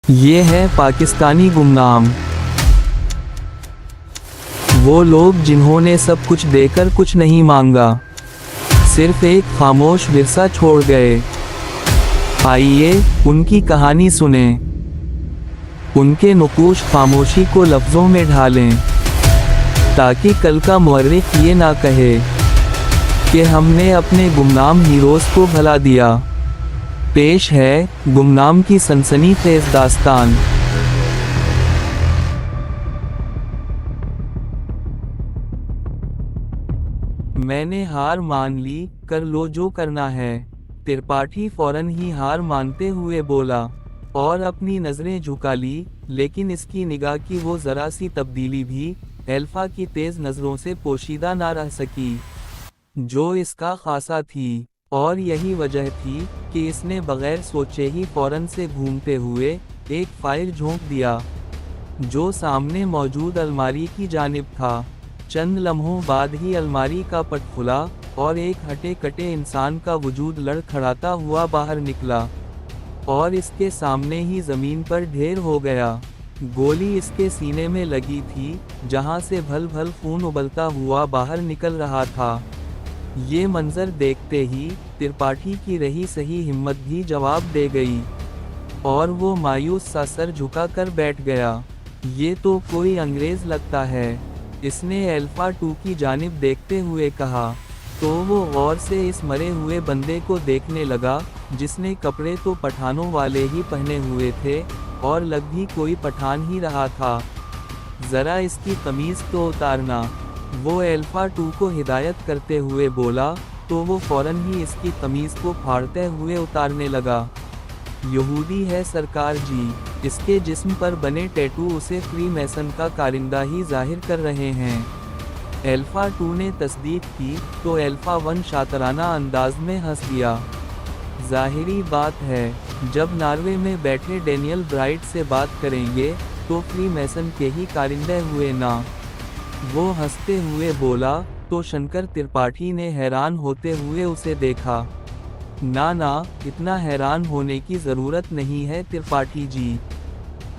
یہ ہے پاکستانی گمنام، وہ لوگ جنہوں نے سب کچھ دے کر کچھ نہیں مانگا، صرف ایک خاموش ورثہ چھوڑ گئے۔ آئیے ان کی کہانی سنیں، ان کے نقوش خاموشی کو لفظوں میں ڈھالیں، تاکہ کل کا مورخ یہ نہ کہے کہ ہم نے اپنے گمنام ہیروز کو بھلا دیا۔ پیش ہے گمنام کی سنسنی خیز داستان۔ میں نے ہار مان لی، کر لو جو کرنا ہے، ترپاٹھی فوراً ہی ہار مانتے ہوئے بولا، اور اپنی نظریں جھکا لی، لیکن اس کی نگاہ کی وہ ذرا سی تبدیلی بھی ایلفا کی تیز نظروں سے پوشیدہ نہ رہ سکی، جو اس کا خاصہ تھی، اور یہی وجہ تھی کہ اس نے بغیر سوچے ہی فوراً سے گھومتے ہوئے ایک فائر جھونک دیا، جو سامنے موجود الماری کی جانب تھا۔ چند لمحوں بعد ہی الماری کا پٹ کھلا، اور ایک ہٹے کٹے انسان کا وجود لڑکھڑاتا ہوا باہر نکلا، اور اس کے سامنے ہی زمین پر ڈھیر ہو گیا۔ گولی اس کے سینے میں لگی تھی، جہاں سے بھل بھل خون ابلتا ہوا باہر نکل رہا تھا۔ یہ منظر دیکھتے ہی ترپاٹھی کی رہی سہی ہمت بھی جواب دے گئی، اور وہ مایوس سا سر جھکا کر بیٹھ گیا۔ یہ تو کوئی انگریز لگتا ہے، اس نے ایلفا 2 کی جانب دیکھتے ہوئے کہا، تو وہ غور سے اس مرے ہوئے بندے کو دیکھنے لگا، جس نے کپڑے تو پٹھانوں والے ہی پہنے ہوئے تھے، اور لگ بھی کوئی پٹھان ہی رہا تھا۔ ذرا اس کی قمیض تو اتارنا، وہ ایلفا 2 کو ہدایت کرتے ہوئے بولا، تو وہ فوراً ہی اس کی قمیض کو پھاڑتے ہوئے اتارنے لگا۔ یہودی ہے سرکار جی، اس کے جسم پر بنے ٹیٹو اسے فری میسن کا کارندہ ہی ظاہر کر رہے ہیں۔ ایلفا 2 نے تصدیق کی، تو ایلفا 1 شاطرانہ انداز میں ہنس دیا۔ ظاہری بات ہے، جب ناروے میں بیٹھے ڈینیل برائٹ سے بات کریں گے، تو فری میسن کے ہی کارندے ہوئے نا؟ وہ ہنستے ہوئے بولا، تو شنکر ترپاٹھی نے حیران ہوتے ہوئے اسے دیکھا۔ نہ، اتنا حیران ہونے کی ضرورت نہیں ہے ترپاٹھی جی،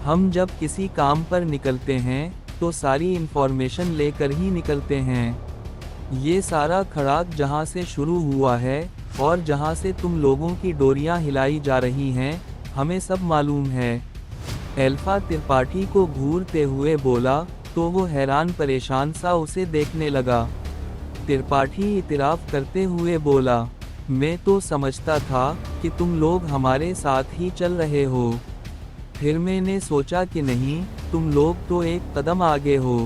ہم جب کسی کام پر نکلتے ہیں، تو ساری انفارمیشن لے کر ہی نکلتے ہیں۔ یہ سارا کھڑاک جہاں سے شروع ہوا ہے، اور جہاں سے تم لوگوں کی ڈوریاں ہلائی جا رہی ہیں، ہمیں سب معلوم ہے۔ ایلفا ترپاٹھی کو گھورتے ہوئے بولا، تو وہ حیران پریشان سا اسے دیکھنے لگا۔ ترپاٹھی اعتراف کرتے ہوئے بولا، میں تو سمجھتا تھا کہ تم لوگ ہمارے ساتھ ہی چل رہے ہو، پھر میں نے سوچا کہ نہیں، تم لوگ تو ایک قدم آگے ہو،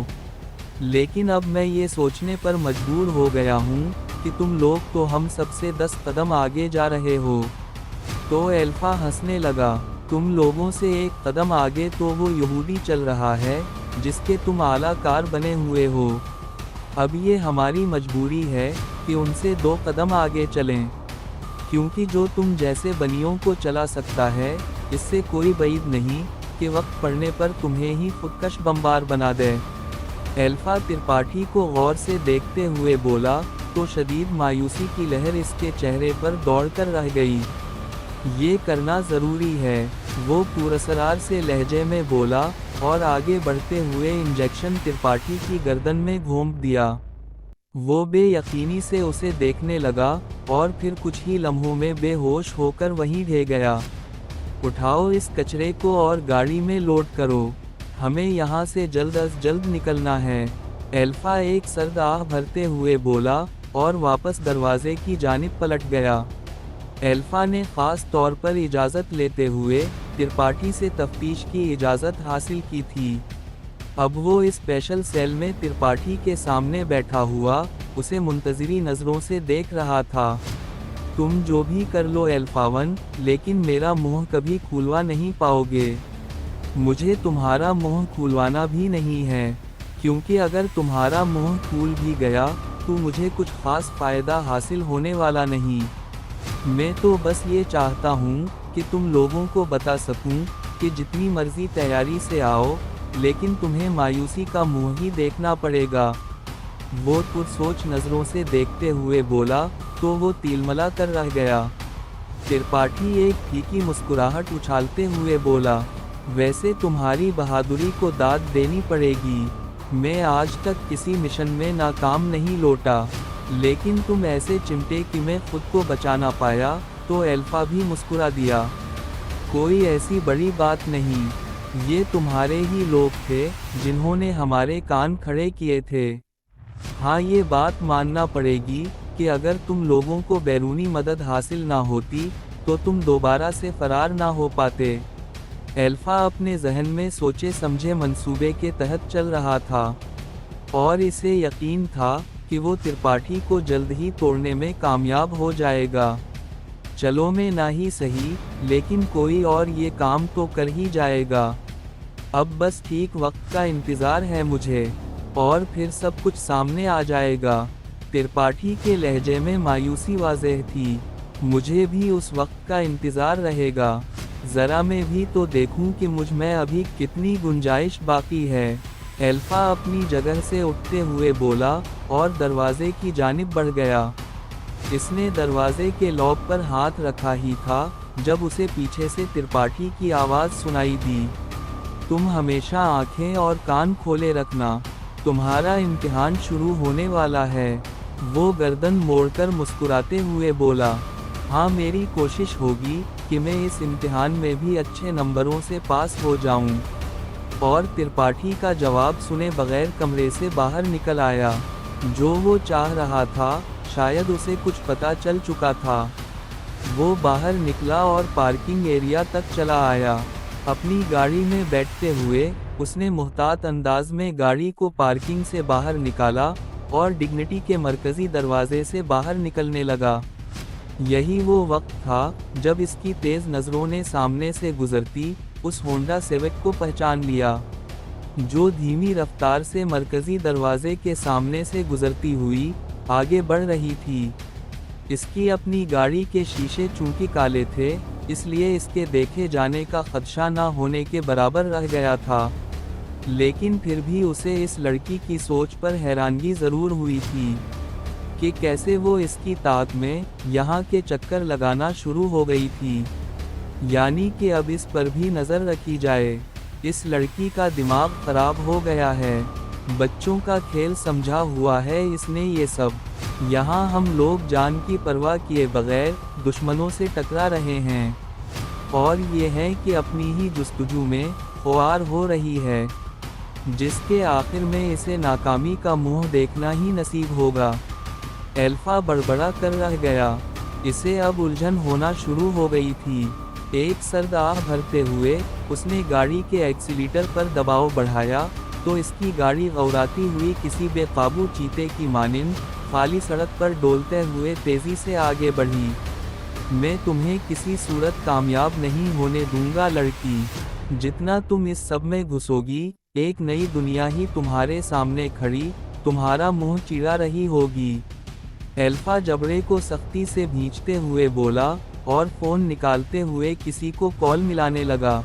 لیکن اب میں یہ سوچنے پر مجبور ہو گیا ہوں کہ تم لوگ تو ہم سب سے 10 قدم آگے جا رہے ہو۔ تو ایلفا ہنسنے لگا، تم لوگوں سے ایک قدم آگے تو وہ یہودی چل رہا ہے، جس کے تم اعلیٰ کار بنے ہوئے ہو۔ اب یہ ہماری مجبوری ہے کہ ان سے 2 قدم آگے چلیں، کیونکہ جو تم جیسے بنیوں کو چلا سکتا ہے، اس سے کوئی بعید نہیں کہ وقت پڑنے پر تمہیں ہی خودکش بمبار بنا دے۔ ایلفا ترپاٹھی کو غور سے دیکھتے ہوئے بولا، تو شدید مایوسی کی لہر اس کے چہرے پر دوڑ کر رہ گئی۔ یہ کرنا ضروری ہے، وہ پراسرار سے لہجے میں بولا، اور آگے بڑھتے ہوئے انجیکشن ترپاٹھی کی گردن میں گھونپ دیا۔ وہ بے یقینی سے اسے دیکھنے لگا، اور پھر کچھ ہی لمحوں میں بے ہوش ہو کر وہیں ڈھے گیا۔ اٹھاؤ اس کچرے کو اور گاڑی میں لوڈ کرو، ہمیں یہاں سے جلد از جلد نکلنا ہے، ایلفا ایک سرد آہ بھرتے ہوئے بولا، اور واپس دروازے کی جانب پلٹ گیا۔ ایلفا نے خاص طور پر اجازت لیتے ہوئے ترپاٹھی سے تفتیش کی اجازت حاصل کی تھی۔ اب وہ اسپیشل سیل میں ترپاٹھی کے سامنے بیٹھا ہوا اسے منتظری نظروں سے دیکھ رہا تھا۔ تم جو بھی کر لو ایلفا 1، لیکن میرا منہ کبھی کھولوا نہیں پاؤ گے۔ مجھے تمہارا منہ کھولوانا بھی نہیں ہے، کیونکہ اگر تمہارا منہ کھول بھی گیا تو مجھے کچھ خاص فائدہ حاصل ہونے والا نہیں۔ میں تو بس یہ چاہتا ہوں کہ تم لوگوں کو بتا سکوں کہ جتنی مرضی تیاری سے آؤ، لیکن تمہیں مایوسی کا منہ ہی دیکھنا پڑے گا۔ وہ پرسوچ نظروں سے دیکھتے ہوئے بولا، تو وہ تیلملا کر رہ گیا۔ ترپاٹھی ایک پھیکی مسکراہٹ اچھالتے ہوئے بولا، वैसे तुम्हारी बहादुरी को दाद देनी पड़ेगी। मैं आज तक किसी मिशन में नाकाम नहीं लौटा, लेकिन तुम ऐसे चिमटे कि मैं खुद को बचा ना पाया। तो एल्फा भी मुस्कुरा दिया। कोई ऐसी बड़ी बात नहीं, ये तुम्हारे ही लोग थे जिन्होंने हमारे कान खड़े किए थे। हाँ, ये बात मानना पड़ेगी कि अगर तुम लोगों को बैरूनी मदद हासिल ना होती तो तुम दोबारा से फरार ना हो पाते। एल्फा अपने जहन में सोचे समझे मंसूबे के तहत चल रहा था और इसे यकीन था कि वो त्रिपाठी को जल्द ही तोड़ने में कामयाब हो जाएगा। चलो मैं ना ही सही, लेकिन कोई और ये काम तो कर ही जाएगा। अब बस ठीक वक्त का इंतज़ार है मुझे, और फिर सब कुछ सामने आ जाएगा। त्रिपाठी के लहजे में मायूसी वाज़ेह थी। मुझे भी उस वक्त का इंतज़ार रहेगा। ज़रा मैं भी तो देखूं कि मुझ में अभी कितनी गुंजाइश बाकी है। एल्फा अपनी जगह से उठते हुए बोला और दरवाजे की जानिब बढ़ गया। इसने दरवाजे के लॉक पर हाथ रखा ही था जब उसे पीछे से त्रिपाठी की आवाज़ सुनाई दी। तुम हमेशा आंखें और कान खोले रखना, तुम्हारा इम्तिहान शुरू होने वाला है। वो गर्दन मोड़कर मुस्कुराते हुए बोला, हाँ, मेरी कोशिश होगी कि मैं इस इम्तिहान में भी अच्छे नंबरों से पास हो जाऊं। और त्रिपाठी का जवाब सुने बगैर कमरे से बाहर निकल आया। जो वो चाह रहा था, शायद उसे कुछ पता चल चुका था। वो बाहर निकला और पार्किंग एरिया तक चला आया। अपनी गाड़ी में बैठते हुए उसने मुहतात अंदाज में गाड़ी को पार्किंग से बाहर निकाला और डिग्निटी के मरकजी दरवाजे से बाहर निकलने लगा। यही वो वक्त था जब इसकी तेज़ नज़रों ने सामने से गुजरती उस होंडा सिविक को पहचान लिया, जो धीमी रफ्तार से मरकजी दरवाजे के सामने से गुजरती हुई आगे बढ़ रही थी। इसकी अपनी गाड़ी के शीशे चूंकि काले थे, इसलिए इसके देखे जाने का खदशा ना होने के बराबर रह गया था, लेकिन फिर भी उसे इस लड़की की सोच पर हैरानगी ज़रूर हुई थी कि कैसे वो इसकी ताक में यहाँ के चक्कर लगाना शुरू हो गई थी। यानी कि अब इस पर भी नज़र रखी जाए। इस लड़की का दिमाग ख़राब हो गया है। बच्चों का खेल समझा हुआ है इसने ये सब। यहाँ हम लोग जान की परवाह किए बगैर दुश्मनों से टकरा रहे हैं, और ये है कि अपनी ही जुस्तजू में ख्वार हो रही है, जिसके आखिर में इसे नाकामी का मुंह देखना ही नसीब होगा। एल्फा बड़बड़ा कर रह गया। इसे अब उलझन होना शुरू हो गई थी। एक सर्द आह भरते हुए उसने गाड़ी के एक्सीलेटर पर दबाव बढ़ाया तो इसकी गाड़ी गौराती हुई किसी बेकाबू चीते की मानिंद खाली सड़क पर डोलते हुए तेज़ी से आगे बढ़ी। मैं तुम्हें किसी सूरत कामयाब नहीं होने दूंगा लड़की। जितना तुम इस सब में घुसोगी, एक नई दुनिया ही तुम्हारे सामने खड़ी तुम्हारा मुंह चिरा रही होगी। एल्फा जबड़े को सख्ती से भींचते हुए बोला और फ़ोन निकालते हुए किसी को कॉल मिलाने लगा।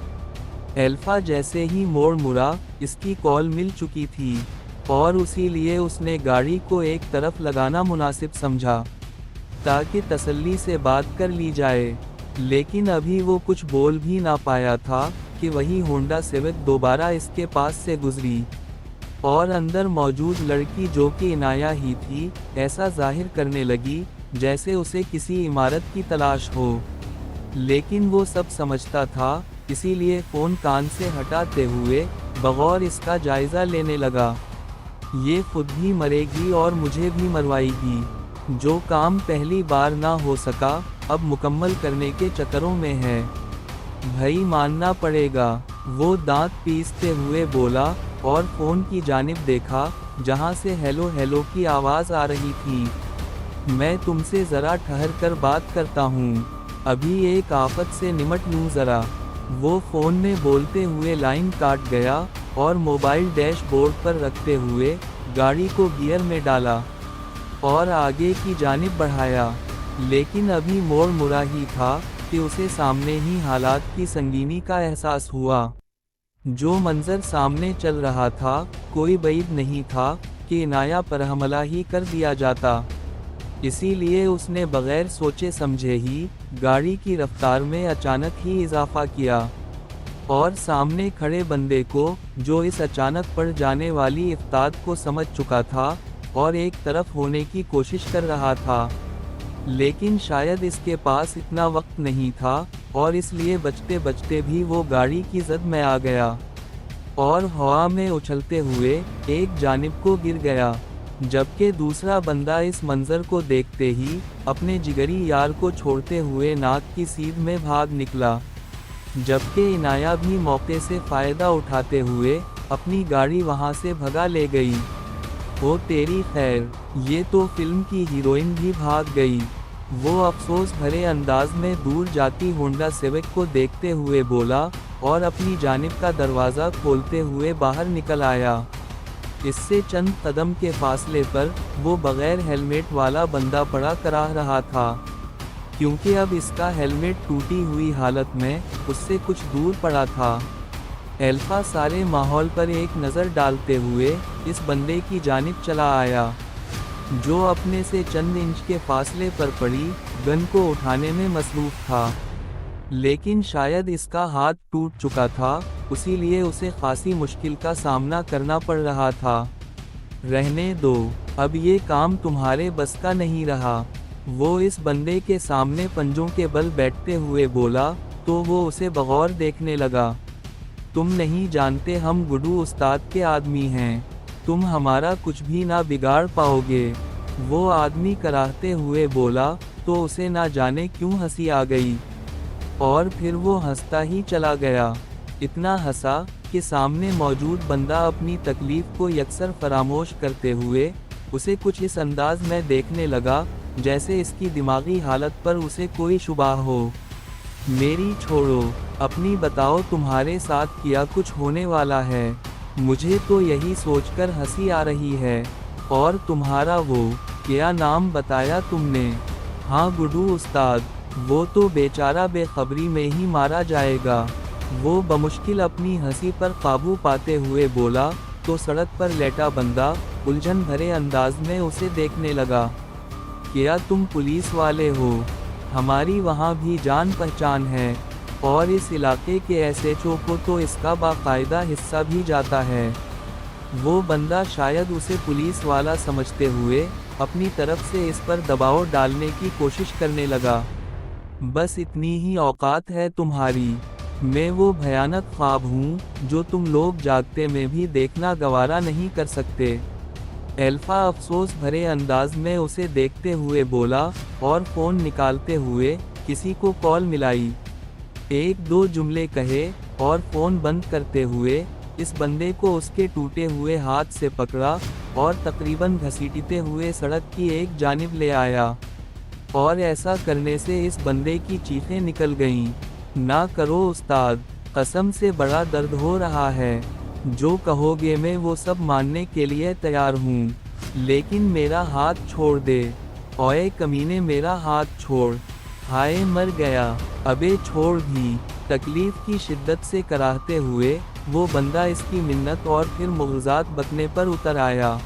एल्फा जैसे ही मोड़ मुड़ा, इसकी कॉल मिल चुकी थी और उसी लिए उसने गाड़ी को एक तरफ लगाना मुनासिब समझा ताकि तसल्ली से बात कर ली जाए। लेकिन अभी वो कुछ बोल भी ना पाया था कि वही होंडा सिविक दोबारा इसके पास से गुजरी और अंदर मौजूद लड़की, जो कि इनाया ही थी, ऐसा जाहिर करने लगी जैसे उसे किसी इमारत की तलाश हो। लेकिन वो सब समझता था, इसीलिए फ़ोन कान से हटाते हुए बगौर इसका जायज़ा लेने लगा। ये खुद भी मरेगी और मुझे भी मरवाएगी। जो काम पहली बार ना हो सका, अब मुकम्मल करने के चक्करों में है। भाई मानना पड़ेगा, वो दांत पीसते हुए बोला और फ़ोन की जानिब देखा जहां से हेलो हेलो की आवाज़ आ रही थी। मैं तुमसे ज़रा ठहर कर बात करता हूँ, अभी एक आफत से निमट लूँ ज़रा। वो फ़ोन में बोलते हुए लाइन काट गया और मोबाइल डैशबोर्ड पर रखते हुए गाड़ी को गियर में डाला और आगे की जानिब बढ़ाया। लेकिन अभी मोड़ मुड़ा ही था कि उसे सामने ही हालात की संगीनी का एहसास हुआ। जो मंजर सामने चल रहा था, कोई बईद नहीं था कि इनाया पर हमला ही कर दिया जाता। इसीलिए उसने बगैर सोचे समझे ही गाड़ी की रफ्तार में अचानक ही इजाफा किया। और सामने खड़े बंदे को, जो इस अचानक पड़ जाने वाली इफ्ताद को समझ चुका था और एक तरफ होने की कोशिश कर रहा था, लेकिन शायद इसके पास इतना वक्त नहीं था और इसलिए बचते बचते भी वो गाड़ी की जद में आ गया और हवा में उछलते हुए एक जानिब को गिर गया, जबकि दूसरा बंदा इस मंजर को देखते ही अपने जिगरी यार को छोड़ते हुए नाक की सीध में भाग निकला, जबकि इनाया भी मौके से फ़ायदा उठाते हुए अपनी गाड़ी वहां से भगा ले गई। ओ तेरी खैर, ये तो फिल्म की हीरोइन भी भाग गई, वो अफसोस भरे अंदाज में दूर जाती होंडा सिविक को देखते हुए बोला और अपनी जानिब का दरवाज़ा खोलते हुए बाहर निकल आया। इससे चंद कदम के फासले पर वो बगैर हेलमेट वाला बंदा पड़ा कराह रहा था, क्योंकि अब इसका हेलमेट टूटी हुई हालत में उससे कुछ दूर पड़ा था। एल्फा सारे माहौल पर एक नज़र डालते हुए इस बंदे की जानिब चला आया, जो अपने से चंद इंच के फासले पर पड़ी गन को उठाने में मसरूफ था, लेकिन शायद इसका हाथ टूट चुका था, इसीलिए उसे खासी मुश्किल का सामना करना पड़ रहा था। रहने दो, अब ये काम तुम्हारे बस का नहीं रहा, वो इस बंदे के सामने पंजों के बल बैठते हुए बोला, तो वो उसे बगौर देखने लगा। तुम नहीं जानते हम गुडू उस्ताद के आदमी हैं, तुम हमारा कुछ भी ना बिगाड़ पाओगे, वो आदमी कराहते हुए बोला, तो उसे ना जाने क्यों हंसी आ गई और फिर वो हंसता ही चला गया। इतना हंसा कि सामने मौजूद बंदा अपनी तकलीफ को यकसर फरामोश करते हुए उसे कुछ इस अंदाज में देखने लगा जैसे इसकी दिमागी हालत पर उसे कोई शुबा हो। मेरी छोड़ो, अपनी बताओ, तुम्हारे साथ किया कुछ होने वाला है, मुझे तो यही सोचकर हंसी आ रही है। और तुम्हारा वो क्या नाम बताया तुमने? हाँ गुडू उस्ताद, वो तो बेचारा बेखबरी में ही मारा जाएगा, वो बमुश्किल अपनी हंसी पर काबू पाते हुए बोला, तो सड़क पर लेटा बंदा उलझन भरे अंदाज में उसे देखने लगा। क्या तुम पुलिस वाले हो? हमारी वहाँ भी जान पहचान है और इस इलाके के एसएचओ को तो इसका बाकायदा हिस्सा भी जाता है। वो बंदा शायद उसे पुलिस वाला समझते हुए अपनी तरफ से इस पर दबाव डालने की कोशिश करने लगा। बस इतनी ही औकात है तुम्हारी, मैं वो भयानक ख्वाब हूँ जो तुम लोग जागते में भी देखना गवारा नहीं कर सकते। एल्फा अफसोस भरे अंदाज में उसे देखते हुए बोला और फ़ोन निकालते हुए किसी को कॉल मिलाई। एक दो जुमले कहे और फ़ोन बंद करते हुए इस बंदे को उसके टूटे हुए हाथ से पकड़ा और तकरीबन घसीटते हुए सड़क की एक जानिब ले आया। और ऐसा करने से इस बंदे की चीखें निकल गईं। ना करो उस्ताद, कसम से बड़ा दर्द हो रहा है, जो कहोगे मैं वो सब मानने के लिए तैयार हूँ, लेकिन मेरा हाथ छोड़ दे। ओए कमीने, मेरा हाथ छोड़। हाय मर गया, अबे छोड़ भी। तकलीफ की शिद्दत से कराहते हुए वो बंदा इसकी मिन्नत और फिर मुग़ज़ात बकने पर उतर आया।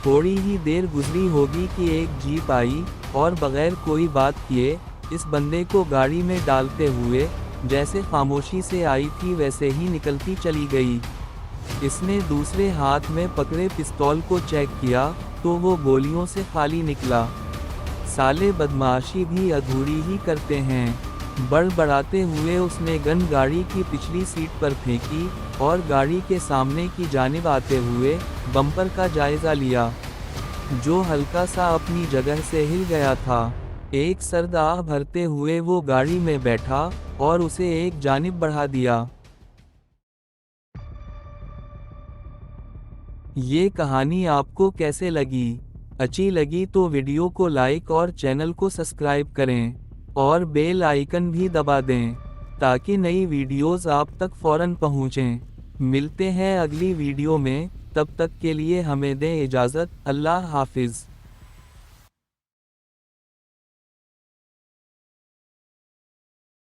थोड़ी ही देर गुजरी होगी कि एक जीप आई और बगैर कोई बात किए इस बंदे को गाड़ी में डालते हुए जैसे खामोशी से आई थी वैसे ही निकलती चली गई। इसने दूसरे हाथ में पकड़े पिस्तौल को चेक किया तो वो गोलियों से खाली निकला। साले बदमाशी भी अधूरी ही करते हैं। बड़बड़ाते हुए उसने गन गाड़ी की पिछली सीट पर फेंकी और गाड़ी के सामने की जानिब आते हुए बम्पर का जायज़ा लिया, जो हल्का सा अपनी जगह से हिल गया था। एक सर्द आह भरते हुए वो गाड़ी में बैठा और उसे एक जानिब बढ़ा दिया। ये कहानी आपको कैसे लगी? अच्छी लगी तो वीडियो को लाइक और चैनल को सब्सक्राइब करें और बेल आइकन भी दबा दें ताकि नई वीडियोस आप तक फौरन पहुंचें। मिलते हैं अगली वीडियो में, तब तक के लिए हमें दें इजाज़त। अल्लाह हाफिज़।